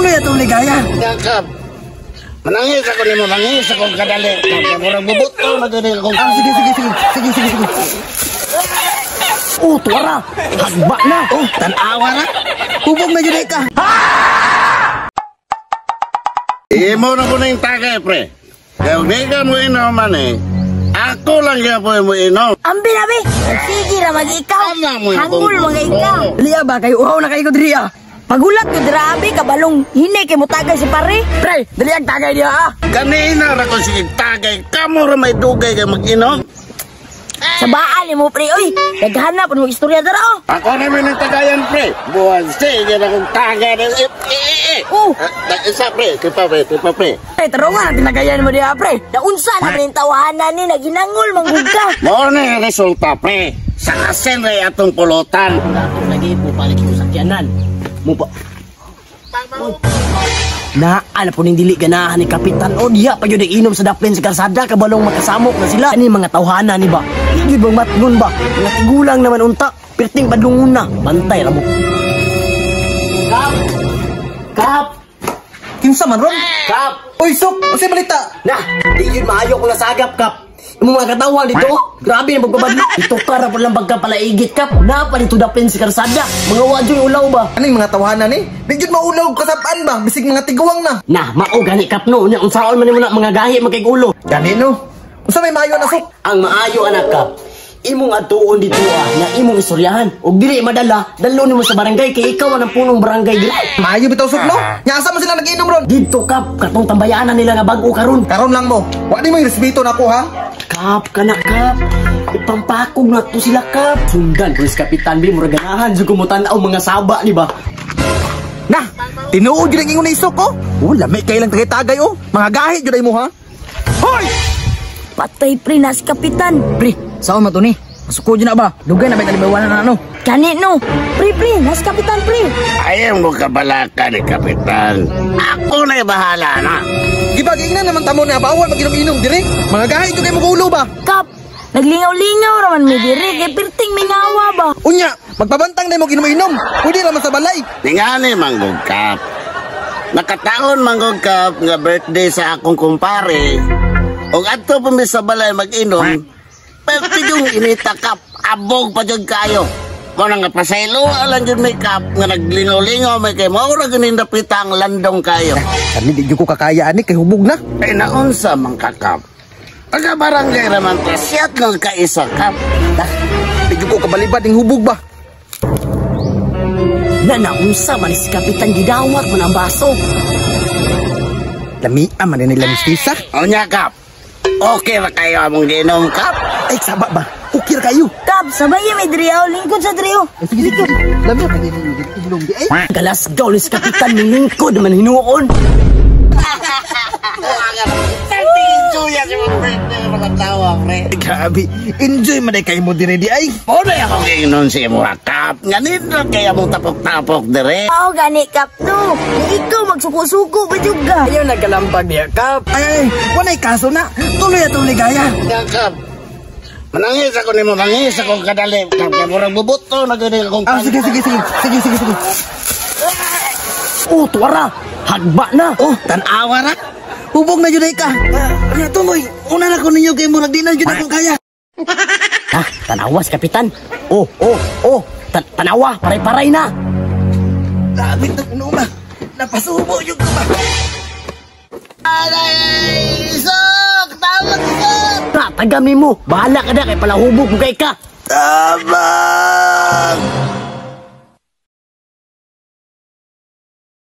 tuloy atong ligaya. Yakap. Manangis ako nimo, mangis ako kadali. Murag bubuto magani ako. Sige. Oh, tuwara. Hagba na. Oh, tanawa na. Hubog na jud ka. Imo na ko na yung tagay, pre. Kaya hindi ka mo inom man eh. Ako lang kaya po mo inom. Ambi na, be. Sige na, mag-ikaw. Hangul, mag-ikaw. Liya ba, kayo uhaw na kayo ko diriya. Pagulat ko, dirabi, kabalong hine kay mo tagay si pare. Pre, dali ang tagay niya ah. Kanina na ko sige tagay. Kamu ra may dugay ka mag-inom. Sa baal mo, pre. Uy, naghanap mo istorya dara, oh. Ako naman ang tagayan, pre. Buwan, sige na kong tagay. Isa, pre. Tipa, pre. Pre, tarungan ang tinagayan mo diya, pre. Naunsa na rin tawahanan ni, naginangol, manggugka. Mo na yung resulta, pre. Sa asin rin atong pulutan. Lagi po balik yung sakyanan. Mupa. Na, ala po ning dili ganahan ni Kapitan o diya pa yun inom sa daplin sa karsada kabalong makasamok na sila. Ani mga tawhana ni ba? Hindi bang matngon ba? Mga tigulang naman unta. Pirting badlungon na. Bantay ramo. Kap! Kinsa man ron? Kap! Uy, Sok! Kasi balita! Nah, di yun maayo ko nasagap, Kap. Yung mga katawan dito, grabe na magbabadlo. Ito para po lang pagkapalaigit, Kap. Napa dito dapin si karsada. Mga wadyo'y ulaw ba? Ano yung mga tawanan eh? Di yun maulaw kasapaan ba? Bisig mga tiguang na. Nah, mao gani, Kap, no. Ang saon man mo na mga gahi magkigulo. Gani no? Unsa may maayo na, Sok? Ang maayo, anak, Kap. Imong atuon dito na imong istoryahan. Og dili madala, dalo nimo sa barangay kay ikaw ang punong barangay dili. Maayo bitaw, Sok, no? Nyasa mo sila nag-inom ron? Dito, Kap, katong tambayanan nila nga bag-o karon. Karon lang mo. Wa di mo yung respeto na ko, ha? Kap, kana, Kap. Ipampakog na to sila, Kap. Sundan, Police Kapitan B, mura ganahan. Diyo kumutanaw mga saba, di ba? Nah, tinuod yun ang ingon na isok, oh. Oh, lamig kayo lang tagay-tagay, oh. Mga gahit yun ay mo, ha? Hoy! Patay, pre, na si Kapitan. Pre, saan mo to ni? Masuko dyan na ba? Dugay na may kalibawanan na ano? Kani, no. Pre, na si Kapitan, pre. Ayaw mo kabalaka ni Kapitan. Ako na bahala na. Gibaging na naman tamo na bawal mag-inom-inom, direk. Mga gahit yun kayo magulo ba? Kap, naglingaw-lingaw raman mi diri. Kay pirting mingawa ba? Unya, magpabantang na mo ginom-inom. Pwede naman sa balay. Tingani, manggugkap. Nakataon, manggugkap, nga birthday sa akong kumpare. O ato pa sa balay mag-inom, pero yung initakap, abog pa dyan kayo. Kung nga pasaylo, alam dyan may kap, nga naglingaw-lingaw, may kayo, maura ganin napitang landong kayo. Kani di ko kakayaan ni kay hubog na. Ay naunsa mang kakap. Pagka barangay naman pasyat ng kaisa kap. Di ko kabalibad ng hubog ba? Naunsa man si Kapitan gidawat mo ng baso. Lamia man nila mistisa. O niya kap. Okay na kayo among ginom kap. Ay, saba ba? Ukir kayo. Kap, sabay may diriyaw. Lingkod sa diriyaw. Sige. Lamia ka din ilong di ay. Galasgaw ni si Kapitan ng lingkod naman hinuon. Enjoy yan si mga birthday mga tawa, pre. Grabe, enjoy man kayo mo dire di ay. O na ako ginom si mga kap. Nganin lang kaya mong tapok-tapok dire. Oo, gani, Kap, no. Ikaw magsuko-suko ba juga? Ayaw nagkalampag niya, Kap. Ay, wanay kaso na. Tuloy atong ligaya. Yan kap. Manangis ako nimo, mangis ako kadali. Kap, kaya murag bubuto na gani akong Sige. Oh, tuwara. Hagba na. Oh, tanawa na. Hubog na juday ka. Ano tuloy? Una na ko ninyo kay murag di na jud akong kaya. Ah, tanawa si Kapitan. Oh. Tanawa, paray-paray na. Labit na kuno ba? Napasubo yung ka ba? Sok! Tawag, Sok! Tagami mo. Bahala ka na kay palahubog mo kay ka. Tabang!